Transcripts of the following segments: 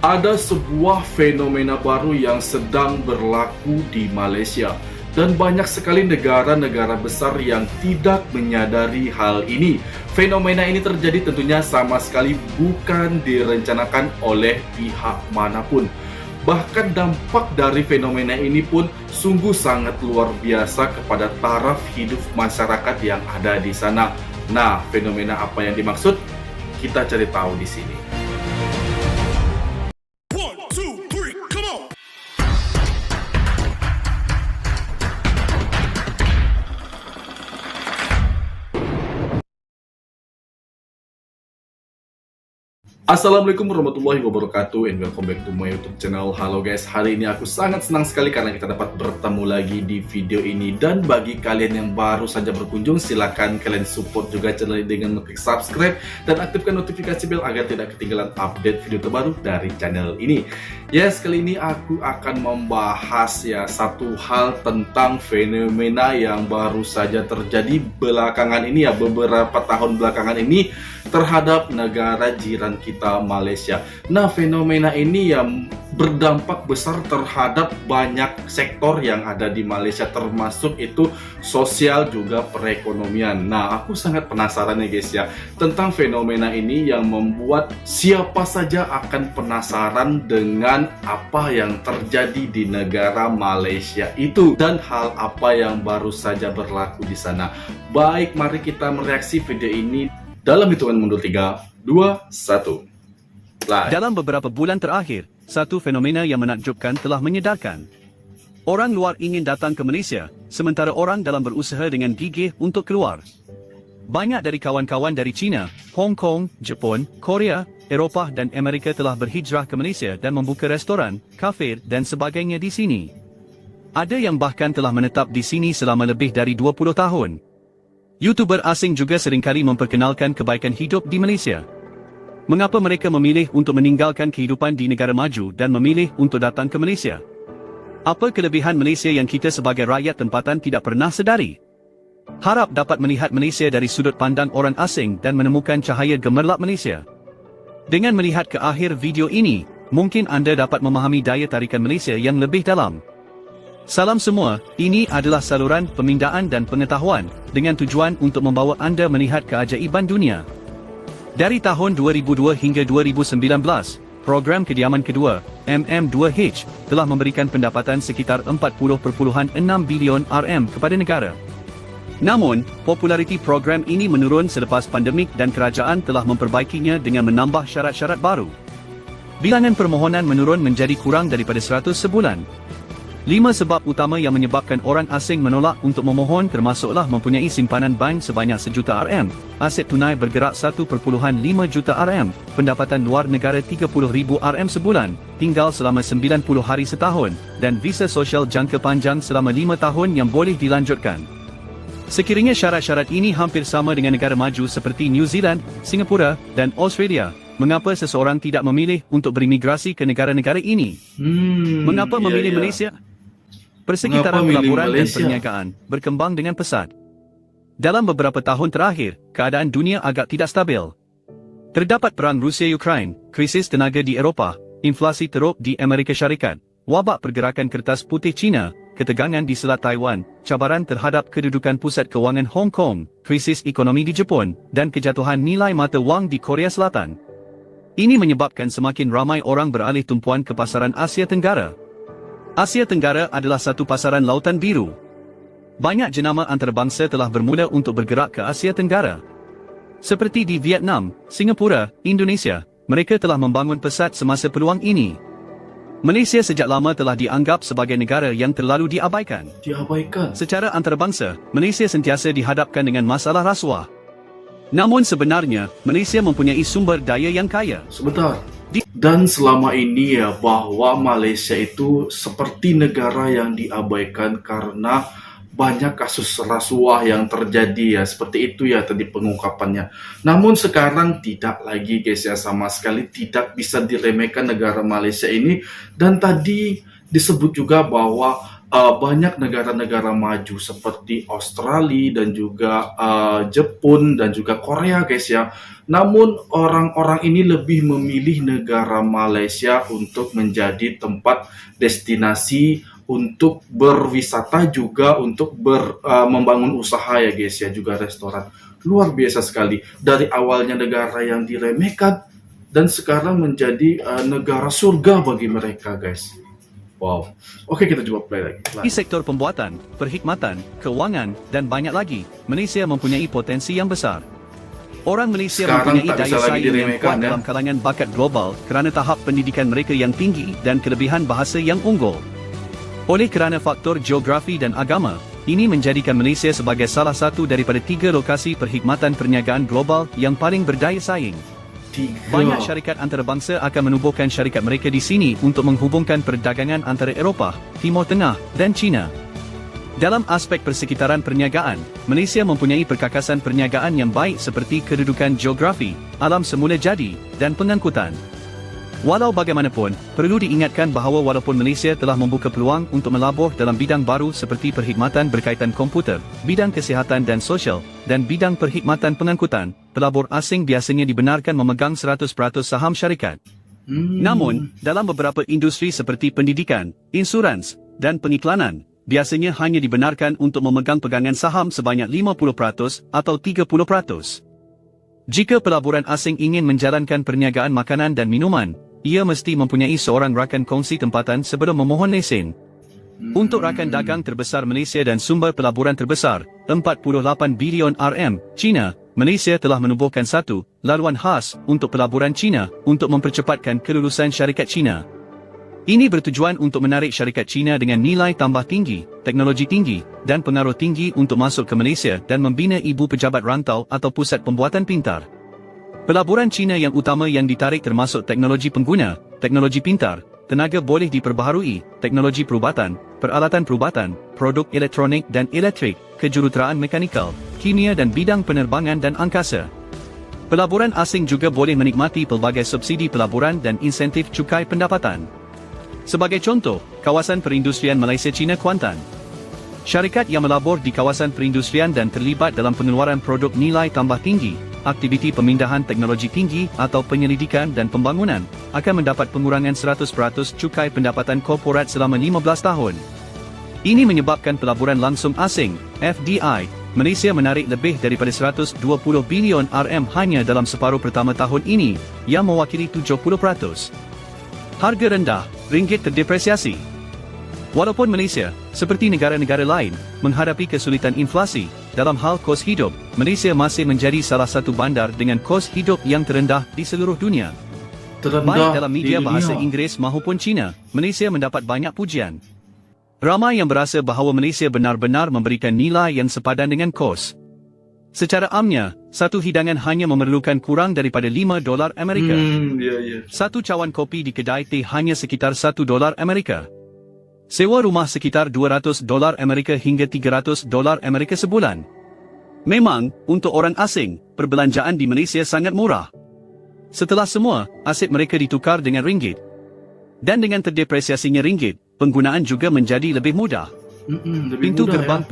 Ada sebuah fenomena baru yang sedang berlaku di Malaysia, dan banyak sekali negara-negara besar yang tidak menyadari hal ini. Fenomena ini terjadi tentunya sama sekali bukan direncanakan oleh pihak manapun. Bahkan dampak dari fenomena ini pun sungguh sangat luar biasa kepada taraf hidup masyarakat yang ada di sana. Nah, fenomena apa yang dimaksud? Kita cari tahu di sini. Assalamualaikum warahmatullahi wabarakatuh, and welcome back to my YouTube channel. Halo guys, hari ini aku sangat senang sekali karena kita dapat bertemu lagi di video ini. Dan bagi kalian yang baru saja berkunjung, silakan kalian support juga channel ini dengan klik subscribe dan aktifkan notifikasi bell agar tidak ketinggalan update video terbaru dari channel ini. Yes, kali ini aku akan membahas satu hal tentang fenomena yang baru saja terjadi belakangan ini, beberapa tahun belakangan ini terhadap negara jiran kita, Malaysia. Nah, fenomena ini yang berdampak besar terhadap banyak sektor yang ada di Malaysia, termasuk itu sosial juga perekonomian. Nah, aku sangat penasaran guys tentang fenomena ini yang membuat siapa saja akan penasaran dengan apa yang terjadi di negara Malaysia itu dan hal apa yang baru saja berlaku di sana. Baik, mari kita mereaksi video ini dalam hitungan mundur 3, 2, 1. Live. Dalam beberapa bulan terakhir, satu fenomena yang menakjubkan telah menyedarkan. Orang luar ingin datang ke Malaysia, sementara orang dalam berusaha dengan gigih untuk keluar. Banyak dari kawan-kawan dari China, Hong Kong, Jepun, Korea, Eropah dan Amerika telah berhijrah ke Malaysia dan membuka restoran, kafe dan sebagainya di sini. Ada yang bahkan telah menetap di sini selama lebih dari 20 tahun. YouTuber asing juga seringkali memperkenalkan kebaikan hidup di Malaysia. Mengapa mereka memilih untuk meninggalkan kehidupan di negara maju dan memilih untuk datang ke Malaysia? Apa kelebihan Malaysia yang kita sebagai rakyat tempatan tidak pernah sedari? Harap dapat melihat Malaysia dari sudut pandang orang asing dan menemukan cahaya gemerlap Malaysia. Dengan melihat ke akhir video ini, mungkin anda dapat memahami daya tarikan Malaysia yang lebih dalam. Salam semua, ini adalah saluran pemindaan dan pengetahuan, dengan tujuan untuk membawa anda melihat keajaiban dunia. Dari tahun 2002 hingga 2019, program kediaman kedua, MM2H, telah memberikan pendapatan sekitar 40.6 bilion RM kepada negara. Namun, populariti program ini menurun selepas pandemik dan kerajaan telah memperbaikinya dengan menambah syarat-syarat baru. Bilangan permohonan menurun menjadi kurang daripada 100 sebulan. 5 sebab utama yang menyebabkan orang asing menolak untuk memohon termasuklah mempunyai simpanan bank sebanyak 1 juta RM, aset tunai bergerak 1.5 juta RM, pendapatan luar negara 30,000 RM sebulan, tinggal selama 90 hari setahun, dan visa sosial jangka panjang selama 5 tahun yang boleh dilanjutkan. Sekiranya syarat-syarat ini hampir sama dengan negara maju seperti New Zealand, Singapura, dan Australia, mengapa seseorang tidak memilih untuk berimigrasi ke negara-negara ini? Mengapa memilih Malaysia? Persekitaran pelaburan dan perniagaan berkembang dengan pesat. Dalam beberapa tahun terakhir, keadaan dunia agak tidak stabil. Terdapat perang Rusia-Ukraine, krisis tenaga di Eropah, inflasi teruk di Amerika Syarikat, wabak pergerakan kertas putih China, ketegangan di Selat Taiwan, cabaran terhadap kedudukan pusat kewangan Hong Kong, krisis ekonomi di Jepun, dan kejatuhan nilai mata wang di Korea Selatan. Ini menyebabkan semakin ramai orang beralih tumpuan ke pasaran Asia Tenggara. Asia Tenggara adalah satu pasaran lautan biru. Banyak jenama antarabangsa telah bermula untuk bergerak ke Asia Tenggara. Seperti di Vietnam, Singapura, Indonesia, mereka telah membangun pesat semasa peluang ini. Malaysia sejak lama telah dianggap sebagai negara yang terlalu diabaikan. Secara antarabangsa, Malaysia sentiasa dihadapkan dengan masalah rasuah. Namun sebenarnya, Malaysia mempunyai sumber daya yang kaya. Sebentar. Dan selama ini bahwa Malaysia itu seperti negara yang diabaikan karena banyak kasus rasuah yang terjadi seperti itu tadi pengungkapannya. Namun sekarang tidak lagi guys sama sekali tidak bisa diremehkan negara Malaysia ini. Dan tadi disebut juga bahwa banyak negara-negara maju seperti Australia dan juga Jepun dan juga Korea guys ya. Namun orang-orang ini lebih memilih negara Malaysia untuk menjadi tempat destinasi untuk berwisata, juga untuk membangun usaha ya guys ya, juga restoran. Luar biasa sekali. Dari awalnya negara yang diremehkan dan sekarang menjadi negara surga bagi mereka guys. Wow. Oke, kita coba play lagi. Di sektor pembuatan, perkhidmatan, keuangan, dan banyak lagi, Malaysia mempunyai potensi yang besar. Orang Malaysia Sekarang mempunyai tak daya bisa lagi saing yang diremehkan, kuat ya. dalam kalangan bakat global kerana tahap pendidikan mereka yang tinggi dan kelebihan bahasa yang unggul. Oleh kerana faktor geografi dan agama, ini menjadikan Malaysia sebagai salah satu daripada 3 lokasi perkhidmatan perniagaan global yang paling berdaya saing. Banyak syarikat antarabangsa akan menubuhkan syarikat mereka di sini untuk menghubungkan perdagangan antara Eropah, Timur Tengah, dan China. Dalam aspek persekitaran perniagaan, Malaysia mempunyai perkakasan perniagaan yang baik seperti kedudukan geografi, alam semula jadi, dan pengangkutan. Walau bagaimanapun, perlu diingatkan bahawa walaupun Malaysia telah membuka peluang untuk melabur dalam bidang baru seperti perkhidmatan berkaitan komputer, bidang kesihatan dan sosial, dan bidang perkhidmatan pengangkutan, pelabur asing biasanya dibenarkan memegang 100% saham syarikat. Namun, dalam beberapa industri seperti pendidikan, insurans, dan pengiklanan, biasanya hanya dibenarkan untuk memegang pegangan saham sebanyak 50% atau 30%. Jika pelaburan asing ingin menjalankan perniagaan makanan dan minuman, ia mesti mempunyai seorang rakan kongsi tempatan sebelum memohon lesen. Untuk rakan dagang terbesar Malaysia dan sumber pelaburan terbesar, 48 bilion RM, China, Malaysia telah menubuhkan satu laluan khas untuk pelaburan China untuk mempercepatkan kelulusan syarikat China. Ini bertujuan untuk menarik syarikat China dengan nilai tambah tinggi, teknologi tinggi, dan pengaruh tinggi untuk masuk ke Malaysia dan membina ibu pejabat rantau atau pusat pembuatan pintar. Pelaburan China yang utama yang ditarik termasuk teknologi pengguna, teknologi pintar, tenaga boleh diperbaharui, teknologi perubatan, peralatan perubatan, produk elektronik dan elektrik, kejuruteraan mekanikal, kimia dan bidang penerbangan dan angkasa. Pelaburan asing juga boleh menikmati pelbagai subsidi pelaburan dan insentif cukai pendapatan. Sebagai contoh, kawasan perindustrian Malaysia-China Kuantan. Syarikat yang melabur di kawasan perindustrian dan terlibat dalam pengeluaran produk nilai tambah tinggi, aktiviti pemindahan teknologi tinggi atau penyelidikan dan pembangunan, akan mendapat pengurangan 100% cukai pendapatan korporat selama 15 tahun. Ini menyebabkan pelaburan langsung asing, FDI, Malaysia menarik lebih daripada 120 bilion RM hanya dalam separuh pertama tahun ini, yang mewakili 70%. Harga rendah, ringgit terdepresiasi. Walaupun Malaysia, seperti negara-negara lain, menghadapi kesulitan inflasi, dalam hal kos hidup, Malaysia masih menjadi salah satu bandar dengan kos hidup yang terendah di seluruh dunia. Baik dalam media bahasa Inggeris maupun Cina, Malaysia mendapat banyak pujian. Ramai yang berasa bahawa Malaysia benar-benar memberikan nilai yang sepadan dengan kos. Secara amnya, satu hidangan hanya memerlukan kurang daripada $5 Amerika. Satu cawan kopi di kedai teh hanya sekitar $1 Amerika. Sewa rumah sekitar $200 Amerika hingga $300 Amerika sebulan. Memang, untuk orang asing, perbelanjaan di Malaysia sangat murah. Setelah semua, aset mereka ditukar dengan ringgit. Dan dengan terdepresiasinya ringgit, penggunaan juga menjadi lebih mudah. Pintu gerbang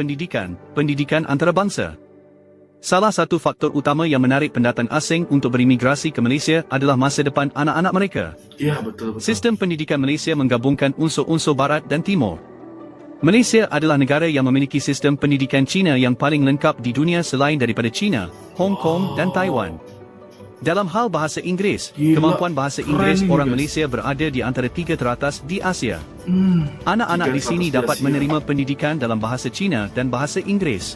pendidikan antarabangsa. Salah satu faktor utama yang menarik pendatang asing untuk berimigrasi ke Malaysia adalah masa depan anak-anak mereka. Ya, betul. Sistem pendidikan Malaysia menggabungkan unsur-unsur Barat dan Timur. Malaysia adalah negara yang memiliki sistem pendidikan Cina yang paling lengkap di dunia selain daripada China, Hong Kong dan Taiwan. Dalam hal bahasa Inggeris, kemampuan bahasa Inggeris orang Malaysia berada di antara 3 teratas di Asia. Anak-anak di sini dapat menerima pendidikan dalam bahasa Cina dan bahasa Inggeris.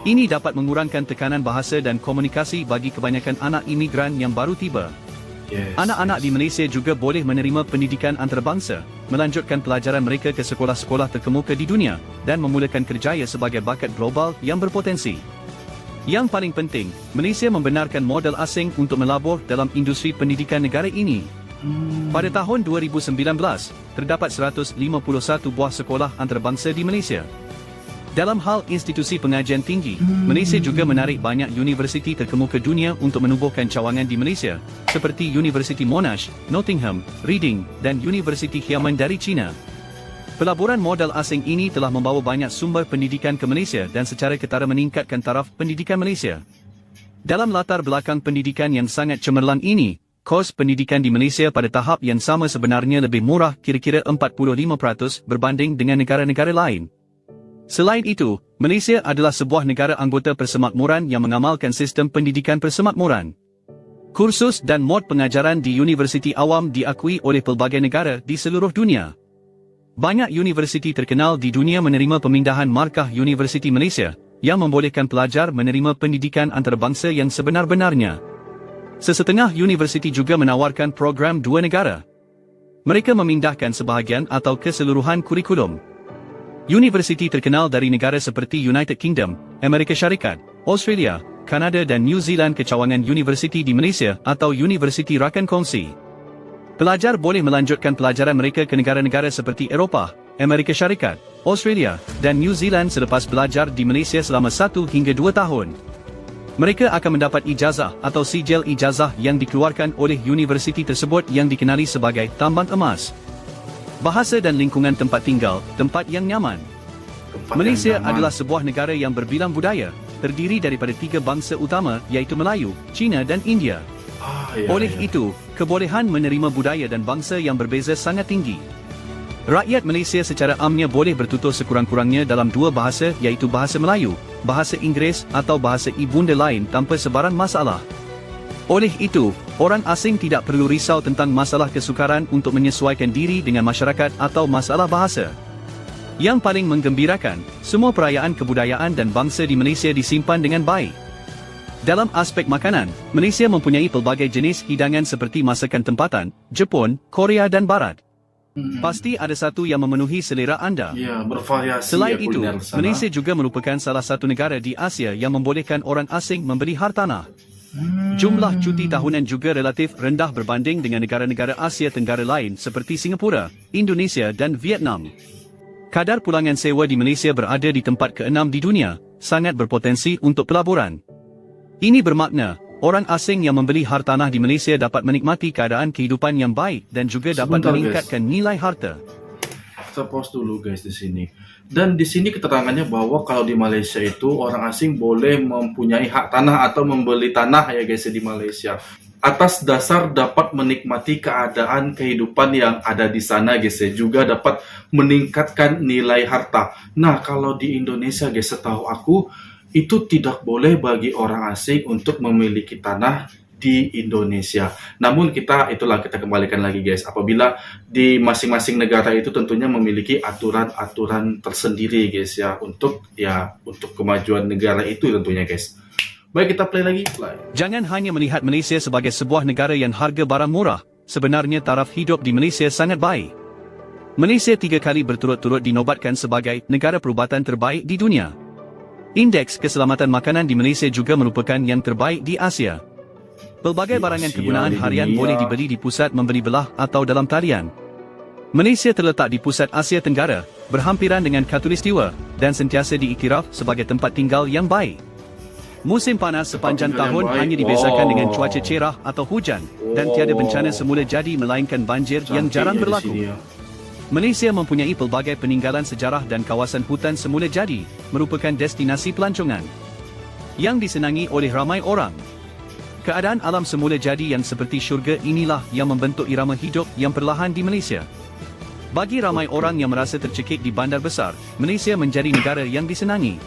Ini dapat mengurangkan tekanan bahasa dan komunikasi bagi kebanyakan anak imigran yang baru tiba. Anak-anak di Malaysia juga boleh menerima pendidikan antarabangsa, melanjutkan pelajaran mereka ke sekolah-sekolah terkemuka di dunia, dan memulakan kerjaya sebagai bakat global yang berpotensi. Yang paling penting, Malaysia membenarkan modal asing untuk melabur dalam industri pendidikan negara ini. Pada tahun 2019, terdapat 151 buah sekolah antarabangsa di Malaysia. Dalam hal institusi pengajian tinggi, Malaysia juga menarik banyak universiti terkemuka dunia untuk menubuhkan cawangan di Malaysia, seperti Universiti Monash, Nottingham, Reading, dan Universiti Xiamen dari China. Pelaburan modal asing ini telah membawa banyak sumber pendidikan ke Malaysia dan secara ketara meningkatkan taraf pendidikan Malaysia. Dalam latar belakang pendidikan yang sangat cemerlang ini, kos pendidikan di Malaysia pada tahap yang sama sebenarnya lebih murah kira-kira 45% berbanding dengan negara-negara lain. Selain itu, Malaysia adalah sebuah negara anggota Persemakmuran yang mengamalkan sistem pendidikan persemakmuran. Kursus dan mod pengajaran di universiti awam diakui oleh pelbagai negara di seluruh dunia. Banyak universiti terkenal di dunia menerima pemindahan markah Universiti Malaysia, yang membolehkan pelajar menerima pendidikan antarabangsa yang sebenar-benarnya. Sesetengah universiti juga menawarkan program dua negara. Mereka memindahkan sebahagian atau keseluruhan kurikulum. Universiti terkenal dari negara seperti United Kingdom, Amerika Syarikat, Australia, Kanada dan New Zealand ke cawangan universiti di Malaysia atau Universiti Rakan Kongsi. Pelajar boleh melanjutkan pelajaran mereka ke negara-negara seperti Eropah, Amerika Syarikat, Australia, dan New Zealand selepas belajar di Malaysia selama 1 hingga 2 tahun. Mereka akan mendapat ijazah atau sijil ijazah yang dikeluarkan oleh universiti tersebut yang dikenali sebagai tambang emas. Bahasa dan lingkungan tempat tinggal, tempat yang nyaman. Malaysia adalah sebuah negara yang berbilang budaya, terdiri daripada 3 bangsa utama iaitu Melayu, Cina dan India. Oleh itu, kebolehan menerima budaya dan bangsa yang berbeza sangat tinggi. Rakyat Malaysia secara amnya boleh bertutur sekurang-kurangnya dalam 2 bahasa iaitu bahasa Melayu, bahasa Inggeris atau bahasa ibunda lain tanpa sebarang masalah. Oleh itu, orang asing tidak perlu risau tentang masalah kesukaran untuk menyesuaikan diri dengan masyarakat atau masalah bahasa. Yang paling menggembirakan, semua perayaan kebudayaan dan bangsa di Malaysia disimpan dengan baik. Dalam aspek makanan, Malaysia mempunyai pelbagai jenis hidangan seperti masakan tempatan, Jepun, Korea dan Barat. Pasti ada satu yang memenuhi selera anda. Ya, bervariasi. Selain ya itu, kuliner sana. Malaysia juga merupakan salah satu negara di Asia yang membolehkan orang asing membeli hartanah. Jumlah cuti tahunan juga relatif rendah berbanding dengan negara-negara Asia Tenggara lain seperti Singapura, Indonesia dan Vietnam. Kadar pulangan sewa di Malaysia berada di tempat ke-6 di dunia, sangat berpotensi untuk pelaburan. Ini bermakna, orang asing yang membeli hartanah di Malaysia dapat menikmati keadaan kehidupan yang baik dan juga dapat Sebentar, meningkatkan nilai harta. Kita pause dulu guys di sini. Dan di sini keterangannya bahwa kalau di Malaysia itu orang asing boleh mempunyai hak tanah atau membeli tanah ya guys di Malaysia. Atas dasar dapat menikmati keadaan kehidupan yang ada di sana guys ya. Juga dapat meningkatkan nilai harta. Nah kalau di Indonesia guys setahu aku itu tidak boleh bagi orang asing untuk memiliki tanah di Indonesia. Namun kita kembalikan lagi guys, apabila di masing-masing negara itu tentunya memiliki aturan-aturan tersendiri guys untuk kemajuan negara itu tentunya guys. Baik, kita play lagi. Jangan hanya melihat Malaysia sebagai sebuah negara yang harga barang murah, sebenarnya taraf hidup di Malaysia sangat baik. Malaysia 3 kali berturut-turut dinobatkan sebagai negara perubatan terbaik di dunia. Indeks keselamatan makanan di Malaysia juga merupakan yang terbaik di Asia. Pelbagai barangan kegunaan harian boleh dibeli di pusat membeli belah atau dalam talian. Malaysia terletak di pusat Asia Tenggara, berhampiran dengan Khatulistiwa, dan sentiasa diiktiraf sebagai tempat tinggal yang baik. Musim panas sepanjang tahun hanya dibezakan dengan cuaca cerah atau hujan, dan tiada bencana semula jadi melainkan banjir yang jarang berlaku. Malaysia mempunyai pelbagai peninggalan sejarah dan kawasan hutan semula jadi, merupakan destinasi pelancongan yang disenangi oleh ramai orang. Keadaan alam semula jadi yang seperti syurga inilah yang membentuk irama hidup yang perlahan di Malaysia. Bagi ramai orang yang merasa tercekik di bandar besar, Malaysia menjadi negara yang disenangi.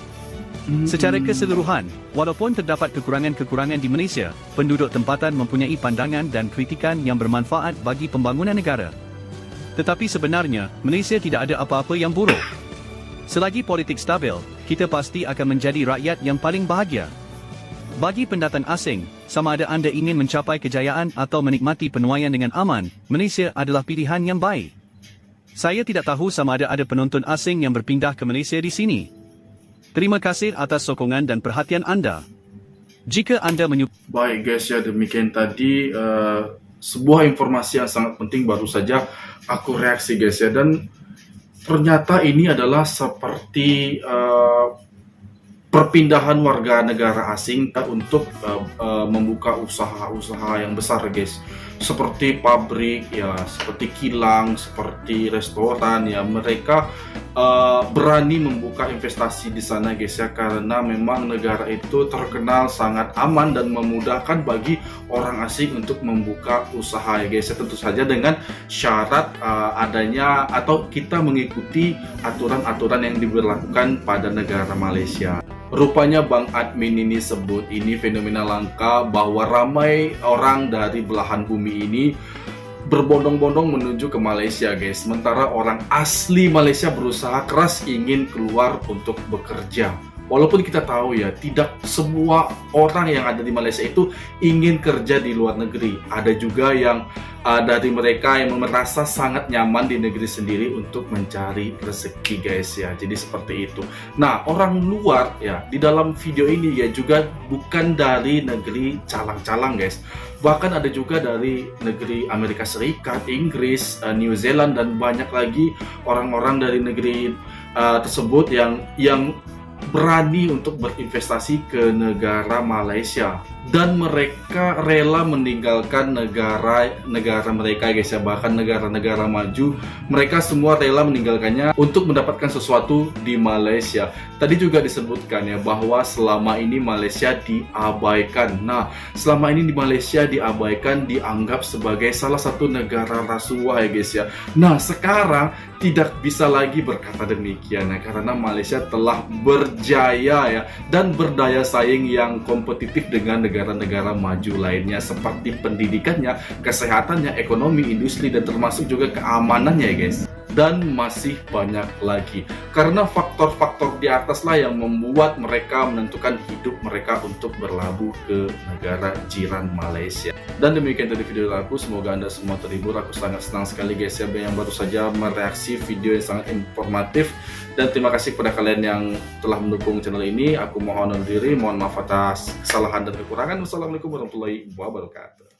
Secara keseluruhan, walaupun terdapat kekurangan-kekurangan di Malaysia, penduduk tempatan mempunyai pandangan dan kritikan yang bermanfaat bagi pembangunan negara. Tetapi sebenarnya, Malaysia tidak ada apa-apa yang buruk. Selagi politik stabil, kita pasti akan menjadi rakyat yang paling bahagia. Bagi pendatang asing, sama ada anda ingin mencapai kejayaan atau menikmati penuaian dengan aman, Malaysia adalah pilihan yang baik. Saya tidak tahu sama ada penonton asing yang berpindah ke Malaysia di sini. Terima kasih atas sokongan dan perhatian anda. Jika anda Baik guys ya, demikian tadi sebuah informasi yang sangat penting baru saja aku reaksi guys ya, dan ternyata ini adalah seperti perpindahan warga negara asing untuk membuka usaha-usaha yang besar guys. seperti pabrik ya, seperti kilang, seperti restoran ya, mereka berani membuka investasi di sana guys ya, karena memang negara itu terkenal sangat aman dan memudahkan bagi orang asing untuk membuka usaha ya guys ya, tentu saja dengan syarat adanya atau kita mengikuti aturan-aturan yang diberlakukan pada negara Malaysia. Rupanya Bang Admin ini sebut ini fenomena langka bahwa ramai orang dari belahan bumi ini berbondong-bondong menuju ke Malaysia guys. Sementara orang asli Malaysia berusaha keras ingin keluar untuk bekerja. Walaupun kita tahu ya, tidak semua orang yang ada di Malaysia itu ingin kerja di luar negeri. Ada juga yang dari mereka yang merasa sangat nyaman di negeri sendiri untuk mencari rezeki guys ya. Jadi seperti itu. Nah, orang luar ya di dalam video ini ya juga bukan dari negeri calang-calang guys. Bahkan ada juga dari negeri Amerika Serikat, Inggris, New Zealand, dan banyak lagi orang-orang dari negeri tersebut yang berani untuk berinvestasi ke negara Malaysia, dan mereka rela meninggalkan negara mereka guys ya, bahkan negara-negara maju mereka semua rela meninggalkannya untuk mendapatkan sesuatu di Malaysia. Tadi juga disebutkan ya bahwa selama ini Malaysia diabaikan. Nah, selama ini di Malaysia diabaikan, dianggap sebagai salah satu negara rasuah ya guys ya. Nah, sekarang tidak bisa lagi berkata demikian ya, karena Malaysia telah berjaya ya dan berdaya saing yang kompetitif dengan negara-negara maju lainnya, seperti pendidikannya, kesehatannya, ekonomi, industri, dan termasuk juga keamanannya ya guys. Dan masih banyak lagi, karena faktor-faktor di atas lah yang membuat mereka menentukan hidup mereka untuk berlabuh ke negara jiran Malaysia. Dan demikian tadi video aku, semoga Anda semua terhibur. Aku sangat senang sekali guys ya yang baru saja mereaksi video yang sangat informatif, dan terima kasih kepada kalian yang telah mendukung channel ini. Aku mohon undur diri, mohon maaf atas kesalahan dan kekurangan. Wassalamualaikum warahmatullahi wabarakatuh.